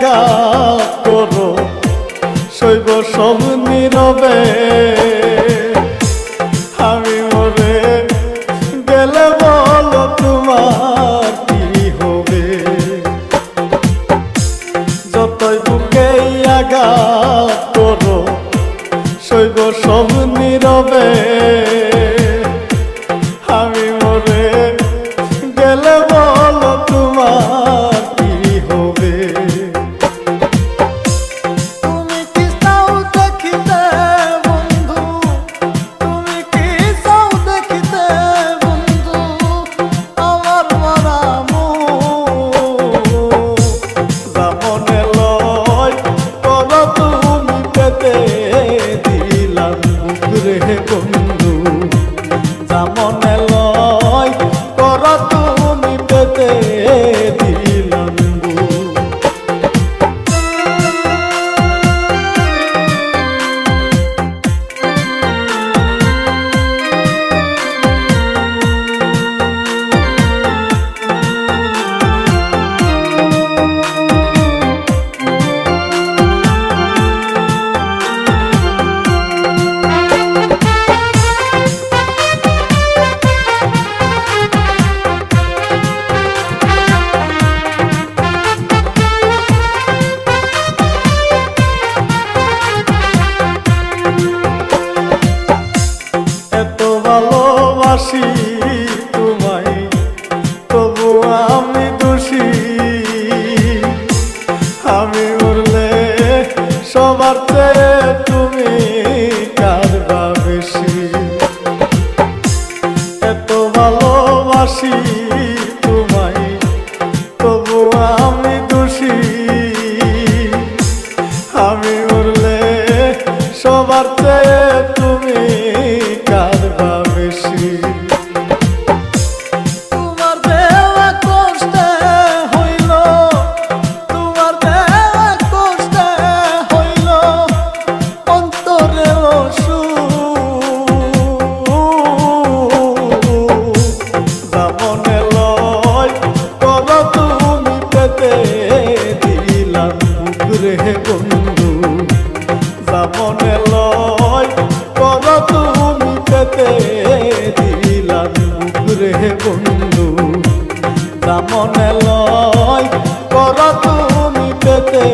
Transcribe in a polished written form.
আঘাত করো শৈব সব নীরবে। আমি মরে গেলে বলো তোমার কি হবে? যতই বুকে আঘাত করো শৈব সব নীরবে। আমি মরে গেলে বলো তোমার কি হবে? তুমি কি চাও দেখিতে বন্ধু? তুমি কি চাও দেখিতে বন্ধু আমার মরা মুখ? যেমনে লয় করো তুমি পেতে দিলাম মুখ রে বন্ধু। যেমনে লয় করো তুমি পেতে দিলাম মুখ। ভালোবাসি তোমায় তবু আমি দোষী। আমি মরলে সবার চেয়ে তুমি কারবা বেশি। এত ভালোবাসি তোমায় তবু আমি দোষী। আমি মরলে সবার চেয়ে তুমি কারবা বেশি। তোমার দেওয়া কষ্টে হইল, তোমার দেওয়া কষ্টে হইল অন্তরে অসুখ। যেমনে লয় করো তুমি পেতে দিলাম মুখ রে বন্ধু। যেমনে লয় করো তুমি পেতে দিলাম মুখ রে বন্ধু। যেমনে লয় করো তুমি পেতে